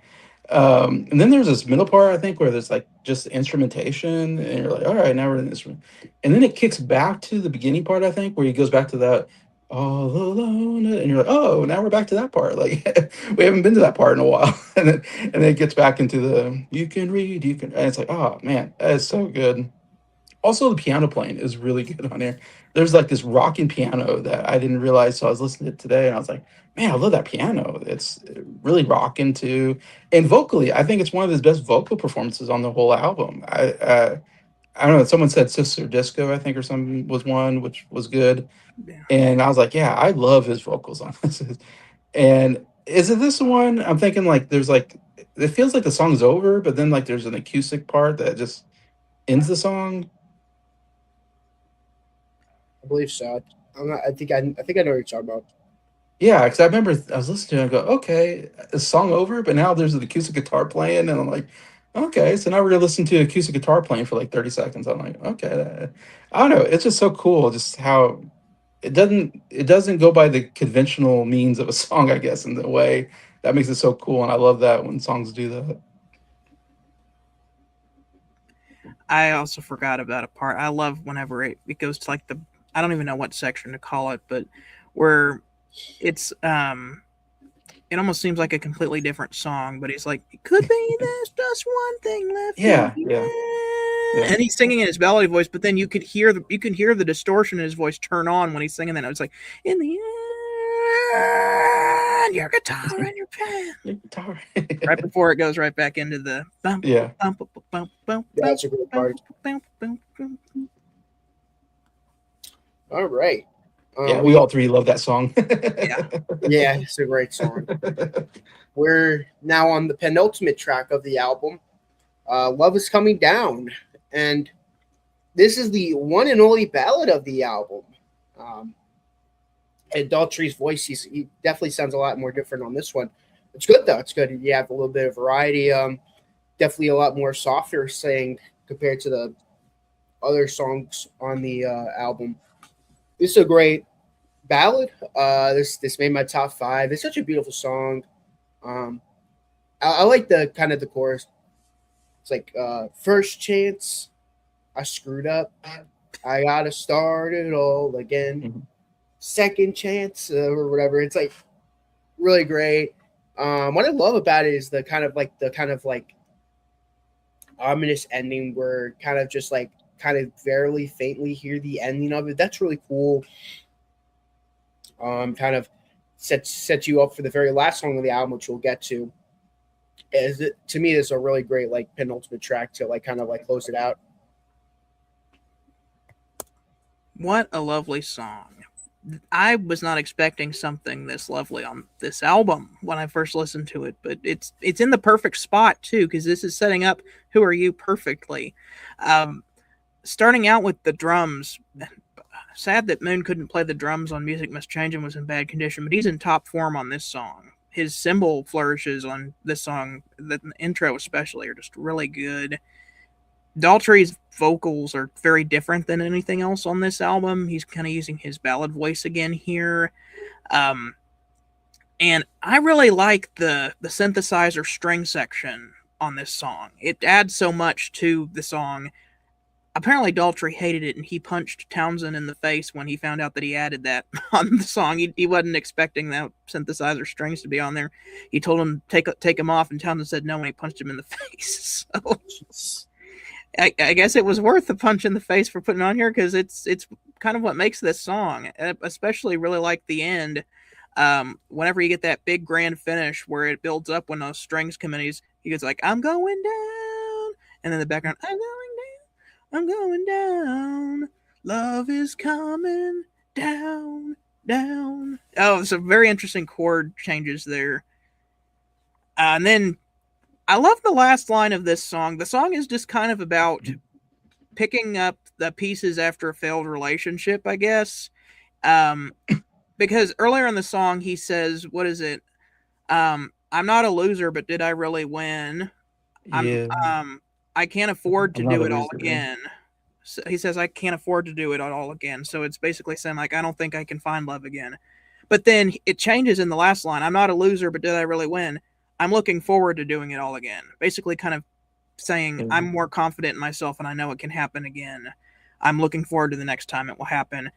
then there's this middle part, I think, where there's like just instrumentation, and you're like, all right, now we're in this room. And then it kicks back to the beginning part, I think, where he goes back to that all alone, and you're like, oh, now we're back to that part. Like we haven't been to that part in a while. And then it gets back into the you can read, you can, and it's like, oh man, that is so good. Also, the piano playing is really good on here. There's like this rocking piano that I didn't realize, so I was listening to it today, and I was like, "Man, I love that piano. It's really rocking too." And vocally, I think it's one of his best vocal performances on the whole album. I don't know. Someone said "Sister Disco," I think, or something was one, which was good. Yeah. And I was like, "Yeah, I love his vocals on this." And is it this one? I'm thinking like there's like it feels like the song's over, but then like there's an acoustic part that just ends the song. I believe so. I'm not, I think I know what you're talking about. Yeah, because I remember I was listening to it and go, okay, is the song over? But now there's an acoustic guitar playing, and I'm like, okay, so now we're gonna listen to acoustic guitar playing for like 30 seconds. I'm like, okay, I don't know, it's just so cool, just how it doesn't go by the conventional means of a song, I guess, in the way that makes it so cool, and I love that when songs do that. I also forgot about a part. I love whenever it goes to like I don't even know what section to call it, but where it's it almost seems like a completely different song, but he's like, it could be there's just one thing left Yeah, in the yeah, yeah. and he's singing in his melody voice, but then you can hear the distortion in his voice turn on when he's singing that. It's like in the end, your guitar and your pen. Your guitar. Right before it goes right back into the bump, Yeah. bump, bump, bump, bump, That's a great part. bump, bump, bump. All right. Yeah, we all three love that song. Yeah, it's a great song. We're now on the penultimate track of the album. Love is Coming Down. And this is the one and only ballad of the album. And Daltrey's voice, he definitely sounds a lot more different on this one. It's good, though. It's good. You have a little bit of variety. Definitely a lot more softer saying compared to the other songs on the album. This is a great ballad. This made my top 5. It's such a beautiful song. I like the kind of the chorus. It's like first chance, I screwed up. I gotta start it all again. Mm-hmm. Second chance or whatever. It's like really great. What I love about it is the kind of like ominous ending where kind of barely faintly hear the ending of it. That's really cool. Kind of sets you up for the very last song of the album, which we'll get to. To me, this is a really great like penultimate track to like kind of like close it out. What a lovely song. I was not expecting something this lovely on this album when I first listened to it, but it's in the perfect spot too, because this is setting up Who Are You perfectly. Starting out with the drums, sad that Moon couldn't play the drums on Music Must Change and was in bad condition, but he's in top form on this song. His cymbal flourishes on this song, the intro especially, are just really good. Daltrey's vocals are very different than anything else on this album. He's kind of using his ballad voice again here. And I really like the synthesizer string section on this song. It adds so much to the song. Apparently Daltrey hated it, and he punched Townshend in the face when he found out that he added that on the song. He wasn't expecting that synthesizer strings to be on there. He told him take him off, and Townshend said no, and he punched him in the face. So I guess it was worth the punch in the face for putting on here, because it's kind of what makes this song. I especially really like the end. Whenever you get that big grand finish where it builds up when those strings come in, he goes like, I'm going down, and then the background, I'm going down. Love is coming down, down. Oh, some very interesting chord changes there. And then I love the last line of this song. The song is just kind of about picking up the pieces after a failed relationship, I guess. Because earlier in the song, he says, what is it? I'm not a loser, but did I really win? Yeah. I can't afford to I'm do not it a all loser. again. So he says, I can't afford to do it all again. So it's basically saying, like, I don't think I can find love again. But then it changes in the last line. I'm not a loser, but did I really win? I'm looking forward to doing it all again. Basically kind of saying, Yeah. I'm more confident in myself and I know it can happen again. I'm looking forward to the next time it will happen.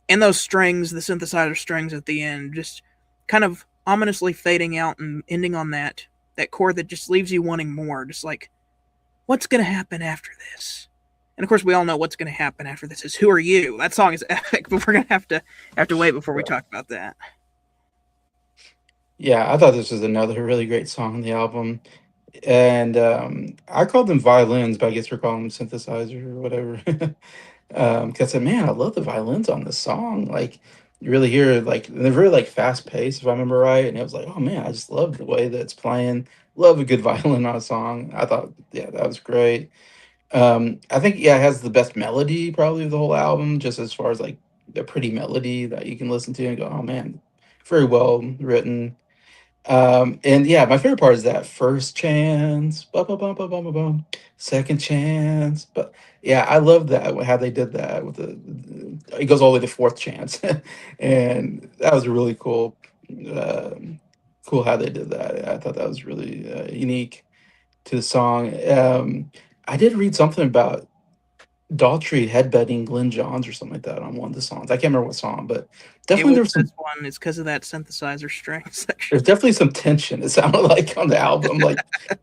And those strings, the synthesizer strings at the end, just kind of ominously fading out and ending on that chord that just leaves you wanting more. Just like, what's going to happen after this? And of course, we all know what's going to happen after this is Who Are You? That song is epic, but we're going to have to wait before we talk about that. Yeah, I thought this was another really great song on the album. And I called them violins, but I guess we're calling them synthesizers or whatever. Because I said, man, I love the violins on this song. Like, you really hear like they're very like fast paced, if I remember right. And it was like, oh man, I just love the way that it's playing. Love a good violin on a song. I thought, yeah, that was great. I think it has the best melody probably of the whole album, just as far as like a pretty melody that you can listen to and go, oh man, very well written. And yeah, my favorite part is that first chance, bum, bum, bum, bum, bum, bum, bum, second chance. But yeah, I love that how they did that with it goes all the way to fourth chance, and that was really cool. Cool how they did that. I thought that was really unique to the song. I did read something about Daughtry headbutting Glenn Johns or something like that on one of the songs. I can't remember what song, but It definitely was this one. It's because of that synthesizer string section. there's definitely some tension. It sounded like on the album, like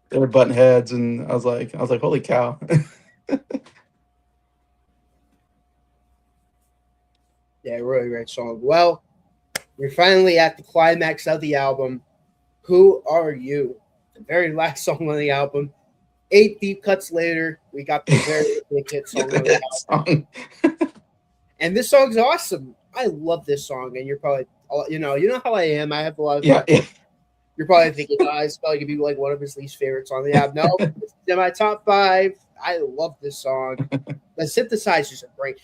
they were butting heads, and I was like, holy cow. Yeah, really great song. Well, we're finally at the climax of the album. Who Are You? The very last song on the album. 8 deep cuts later, we got the very big hit song on the album. And this song's awesome. I love this song. And you're probably, you know how I am. I have a lot of You're probably thinking, it's probably gonna be like one of his least favorites on the album. No, it's in my top 5. I love this song. The synthesizers are great.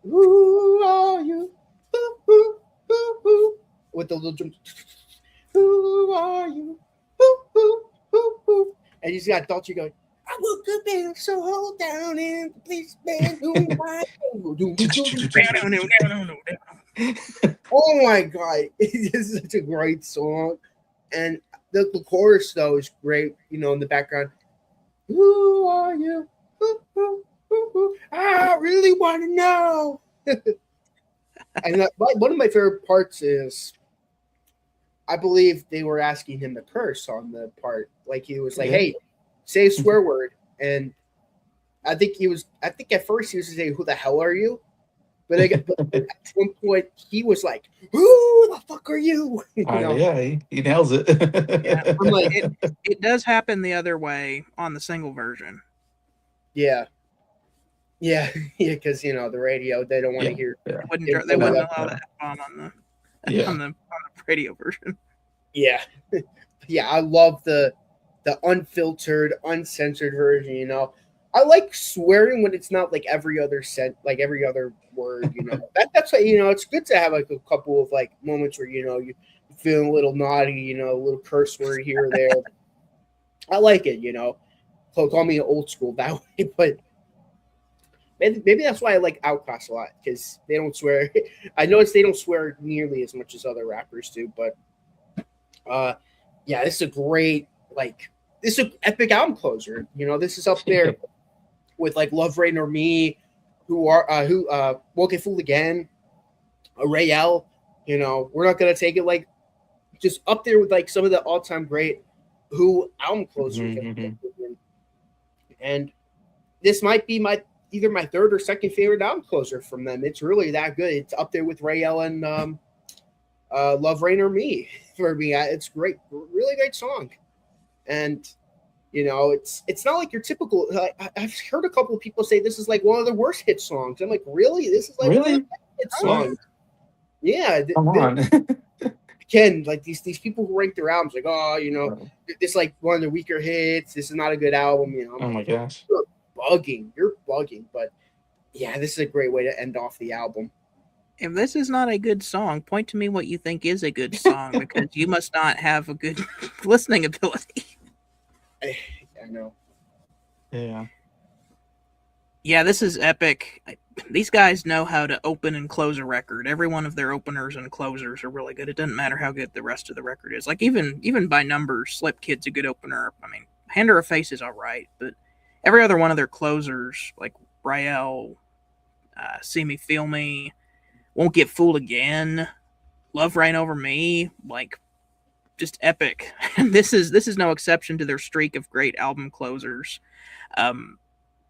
Who are you? With the little drum. Who are you? And he's got Daughtry going, I woke up and so hold down in the police band. Oh my god, this is such a great song. And the chorus though is great, in the background. Who are you? I really want to know. And one of my favorite parts is, I believe they were asking him to curse on the part. Like he was like, "Hey, say a swear word," and I think at first he was saying, "Who the hell are you?" But at one point he was like, "Who the fuck are you?" Yeah, he nails it. Yeah, I'm like, it does happen the other way on the single version. Yeah, because the radio, they don't want to hear. Yeah. They wouldn't allow that on the radio version. Yeah, yeah, I love the unfiltered, uncensored version. I like swearing when it's not like every other word. That's why it's good to have like a couple of like moments where you feeling a little naughty, a little curse word here or there. I like it. Call me old school that way, but. Maybe that's why I like Outkast a lot, because they don't swear. I noticed they don't swear nearly as much as other rappers do, but yeah, this is a great, this is an epic album closer. This is up there with like Love Rain or Me, who Won't Get Fooled Again, Rael. We're not gonna take it like just up there with like some of the all-time great Who album closers. Mm-hmm. And this might be either my third or second favorite album closer from them. It's really that good. It's up there with Rael and Love Rain or Me for me. It's great, really great song. And it's not like your typical. I've heard a couple of people say this is like one of the worst hit songs. I'm like, really? This is like one of the hit songs. Yeah, come on. Again, like these people who rank their albums, like, this is like one of the weaker hits. This is not a good album. Oh my gosh. You're bugging, but yeah, this is a great way to end off the album. If this is not a good song, point to me what you think is a good song, because you must not have a good listening ability. I know. Yeah, this is epic. These guys know how to open and close a record. Every one of their openers and closers are really good. It doesn't matter how good the rest of the record is. Like even by numbers, Slip Kid's a good opener. I mean, Hand or a Face is all right, but every other one of their closers, like Rael, See Me, Feel Me, Won't Get Fooled Again, Love Rain Over Me, like just epic. And this is no exception to their streak of great album closers.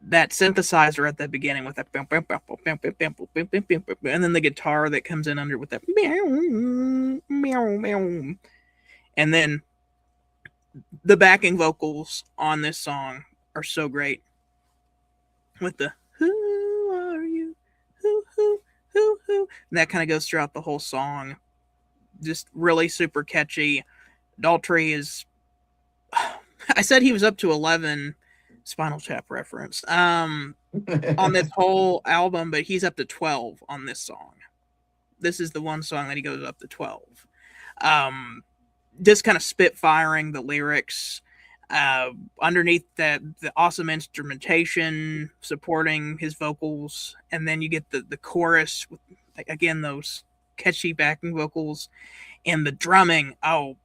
That synthesizer at the beginning with that, and then the guitar that comes in under with that, and then the backing vocals on this song are so great. With the "Who are you? Who?" And that kind of goes throughout the whole song. Just really super catchy. Daughtry is. I said he was up to 11. Spinal Tap reference on this whole album, but he's up to 12 on this song. This is the one song that he goes up to 12. Just kind of spitfiring the lyrics, underneath the awesome instrumentation supporting his vocals, and then you get the chorus with, again, those catchy backing vocals and the drumming. Oh,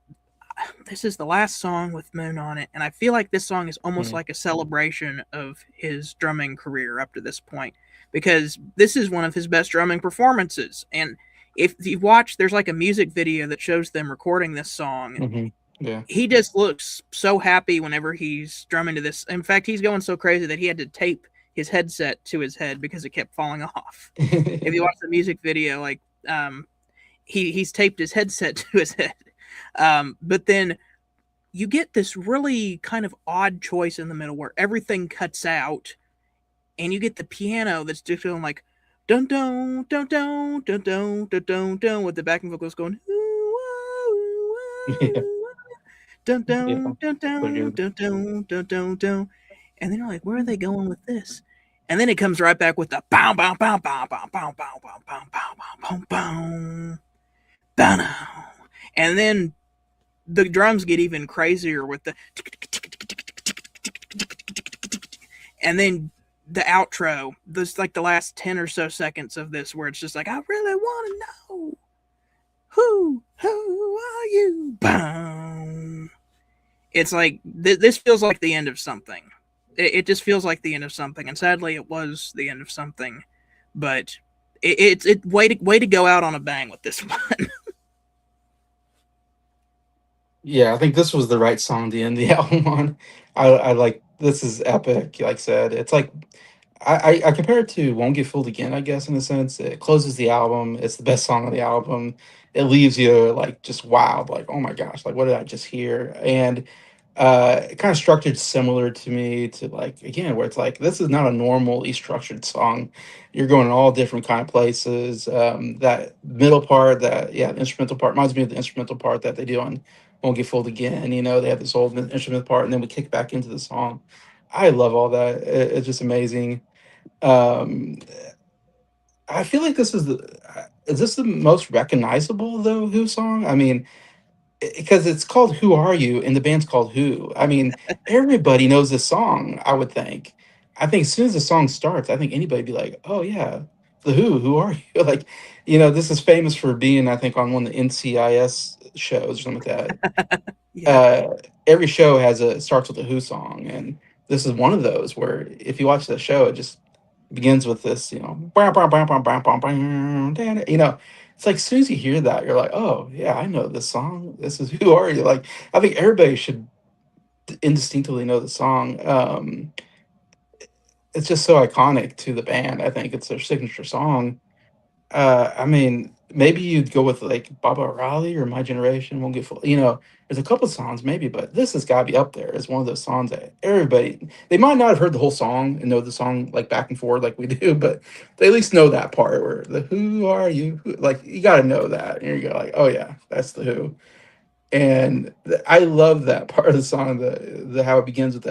this is the last song with Moon on it, and I feel like this song is almost Mm. like a celebration of his drumming career up to this point, because this is one of his best drumming performances. And if you watch, there's like a music video that shows them recording this song. Hmm. Yeah. He just looks so happy whenever he's drumming to this. In fact, he's going so crazy that he had to tape his headset to his head because it kept falling off. If you watch the music video, like he's taped his headset to his head. But then you get this really kind of odd choice in the middle where everything cuts out, and you get the piano that's just going like dun dun dun dun dun dun dun dun dun with the backing vocals going Yeah. dun Yeah. dun dun So dun good. dun dun dun dun dun, and then you're like, where are they going with this? And then it comes right back with the bow bow bow bow bow bow bow bow bow bow bow bow bow, and then the drums get even crazier with the, and then the outro. This like the last 10 or so seconds of this, where it's just like, I really want to know who are you? Boom. It's like this feels like the end of something. It just feels like the end of something, and sadly, it was the end of something. But it's way to go out on a bang with this one. Yeah, I think this was the right song to end the album on. I like this is epic. Like I said, it's like I compare it to "Won't Get Fooled Again." I guess in a sense, it closes the album. It's the best song on the album. It leaves you like just wowed, like oh my gosh, like what did I just hear? And it kind of structured similar to me to like again where it's like this is not a normally structured song. You're going all different kind of places. That middle part, that yeah, the instrumental part reminds me of the instrumental part that they do on "Won't Get Fooled Again." You know, they have this old instrumental part, and then we kick back into the song. I love all that. It's just amazing. Um, I feel like this is this the most recognizable though Who song? I mean, because it's called "Who Are You" and the band's called Who. I mean, everybody knows this song. I would think. I think as soon as the song starts, I think anybody would be like, "Oh yeah, the Who. Who are you?" Like, this is famous for being, I think, on one of the NCIS shows or something like that. Yeah, Every show has a starts with a Who song, and this is one of those where if you watch the show, it just begins with this, it's like as soon as you hear that, you're like, oh yeah, I know this song. This is Who Are You? Like, I think everybody should indistinctly know the song. It's just so iconic to the band. I think it's their signature song. I mean, maybe you'd go with like Baba O'Reilly or My Generation Won't Get Full. There's a couple songs maybe, but this has got to be up there. It's one of those songs that everybody they might not have heard the whole song and know the song like back and forth like we do, but they at least know that part where the Who are you? Like you got to know that, and you go like, oh yeah, that's the Who. And I love that part of the song, the how it begins with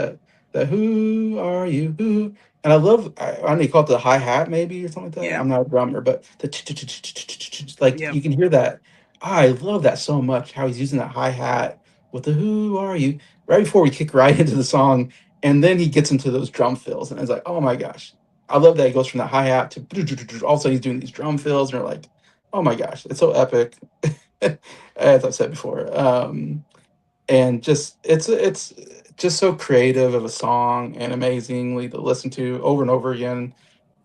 that "Who are you?" Who, and I love I don't know, you call it the hi hat maybe or something like that. yeah, I'm not a drummer, but the like yeah. you can hear that. I love that so much. How he's using that hi hat with the "Who are you?" right before we kick right into the song, and then he gets into those drum fills, and it's like, oh my gosh, I love that he goes from the hi hat to also he's doing these drum fills, and you're like, oh my gosh, it's so epic. As I've said before. And just it's just so creative of a song and amazingly to listen to over and over again.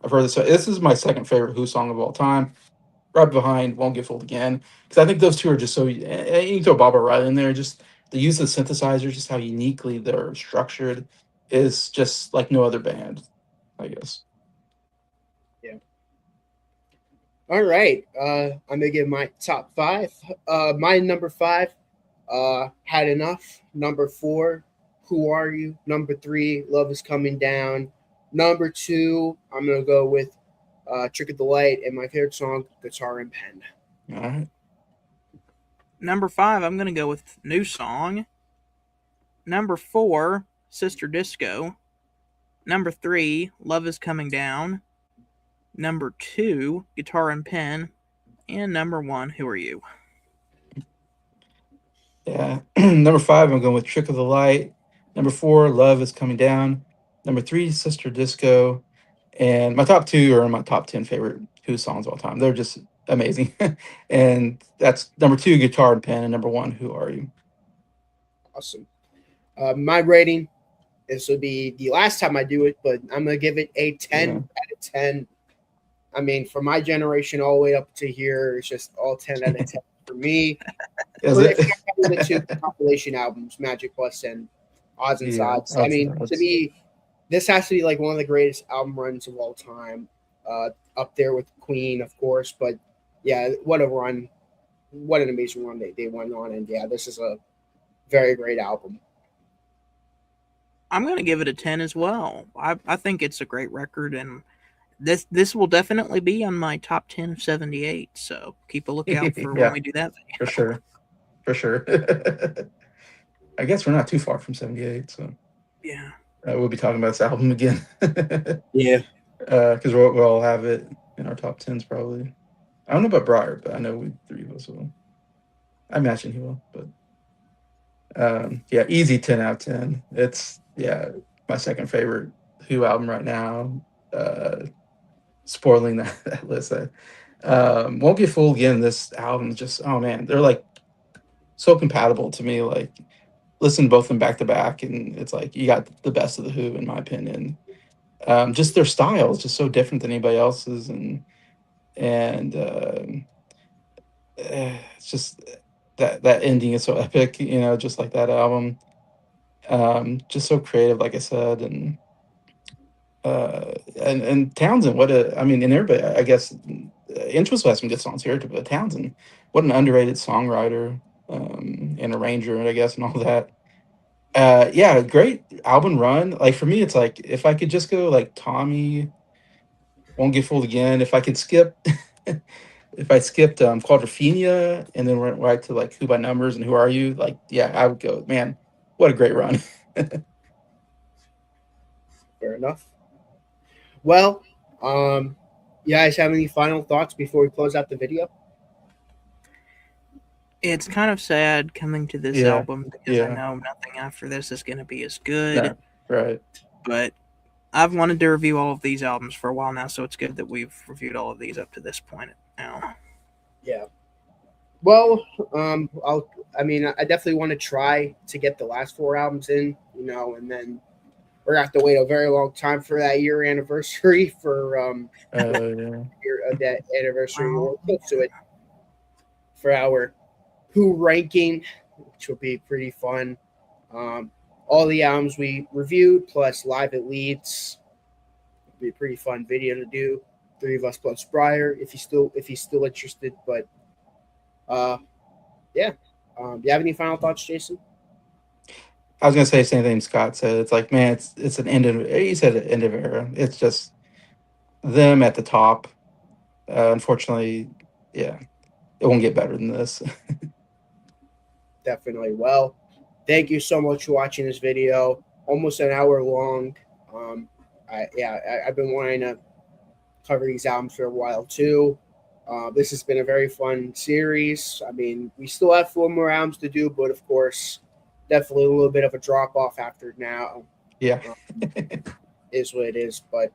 I've heard this. This is my second favorite Who song of all time, right behind "Won't Get Fooled Again," because I think those two are just so. And you can throw Baba Riley in there. Just the use of the synthesizers, just how uniquely they're structured, is just like no other band, I guess. Yeah. All right. I'm gonna give my top five. My number five, Had Enough. Number four, Who Are You? Number three, Love Is Coming Down. Number two, I'm gonna go with Trick of the Light, and my favorite song, Guitar and Pen. All right. Number 5, I'm gonna go with New Song. Number 4, Sister Disco. Number 3, Love Is Coming Down. Number 2, Guitar and Pen. And number 1, Who Are You? Yeah. Number 5, I'm going with Trick of the Light. Number 4, Love Is Coming Down. Number 3, Sister Disco. And my top 2 are my top 10 favorite Who songs of all time. They're just amazing. And that's number 2, Guitar and Pen, and number 1, Who Are You? Awesome. My rating, this will be the last time I do it, but I'm going to give it a 10 out of 10. I mean, from my generation all the way up to here, it's just all 10 out of 10 for me. Is If it? you're the two compilation albums, Magic Plus and Odds and Sods. I Odds mean, and Sods. to me, this has to be like one of the greatest album runs of all time. Up there with Queen, of course. But yeah, what a run. What an amazing run they went on. And yeah, this is a very great album. I'm going to give it a 10 as well. I think it's a great record, and this will definitely be on my top 10 of 78. So keep a lookout for Yeah. when we do that video. For sure. I guess we're not too far from 78, so Yeah. we'll be talking about this album again. Yeah. Because we'll all have it in our top 10s probably. I don't know about Briar, but I know we three of us will. I imagine he will, but yeah, easy 10 out of 10. It's my second favorite Who album right now. Spoiling that list. Won't Get Fooled Again. This album is just, oh man, they're like so compatible to me. Like, listen to both of them back to back, and it's like you got the best of the Who, in my opinion. Just their style is just so different than anybody else's, and it's just that ending is so epic, just like that album. Just so creative, like I said, and Townsend, and everybody, I guess, Interest has some good songs here, but Townsend, what an underrated songwriter, and arranger, I guess, and all that. Yeah, great album run. Like for me, it's like if I could just go like Tommy, Won't Get Fooled Again. If I could skip, if I skipped Quadrophenia and then went right to like Who by Numbers and Who Are You, like yeah, I would go. Man, what a great run. Fair enough. Well, you guys have any final thoughts before we close out the video? It's kind of sad coming to this album because I know nothing after this is going to be as good. No, right. But I've wanted to review all of these albums for a while now, so it's good that we've reviewed all of these up to this point now. Yeah. Well, I definitely want to try to get the last 4 albums in, and then we're gonna have to wait a very long time for that year anniversary for that anniversary or close to it for our Who ranking, which will be pretty fun. All the albums we reviewed plus live at Leeds will be a pretty fun video to do. 3 of us plus Briar if he's still interested. But yeah. Do you have any final thoughts, Jason? I was gonna say the same thing Scott said. It's like, man, it's an end of. He said an end of era. It's just them at the top. Unfortunately, yeah, it won't get better than this. Definitely. Well, thank you so much for watching this video. Almost an hour long. I've been wanting to cover these albums for a while too. This has been a very fun series. I mean, we still have 4 more albums to do, but of course, definitely a little bit of a drop off after now. Yeah. Is what it is. But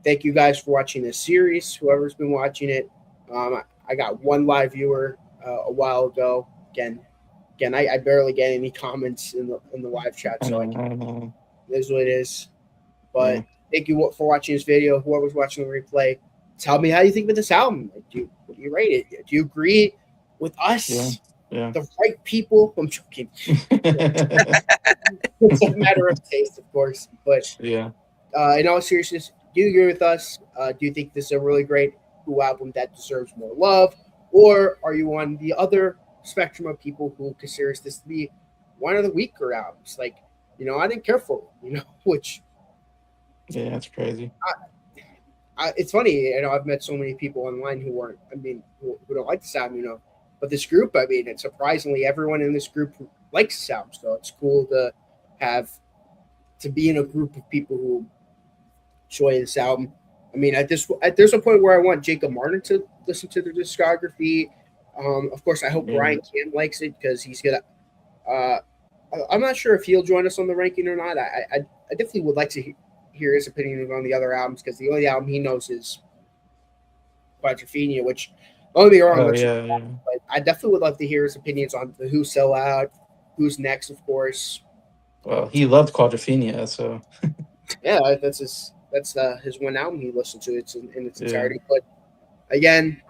thank you guys for watching this series. Whoever's been watching it. I got 1 live viewer a while ago. Again, I barely get any comments in the live chat, so it is what it is. But thank you for watching this video. Whoever's watching the replay, tell me how you think of this album. What do you rate it? Do you agree with us? Yeah. The right people. I'm joking. It's a matter of taste, of course. But yeah. In all seriousness, do you agree with us? Do you think this is a really great Who album that deserves more love? Or are you on the other spectrum of people who consider this to be one of the weaker albums? Like, I didn't care for it, which... Yeah, it's crazy. It's funny, I've met so many people online who don't like this album, but this group, it's surprisingly everyone in this group likes this album, so it's cool to be in a group of people who enjoy this album. There's a point where I want Jacob Martin to listen to the discography. Of course, I hope Brian Kim likes it because he's gonna. I'm not sure if he'll join us on the ranking or not. I definitely would like to hear his opinion on the other albums because the only album he knows is Quadrophenia, which don't get me wrong, but I definitely would love to hear his opinions on the Who Sell Out, Who's Next, of course. Well, he loved Quadrophenia, so Yeah, that's his one album he listened to. It's in its yeah. entirety. But again,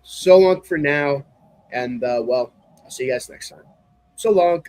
so long for now, and well, I'll see you guys next time. So long.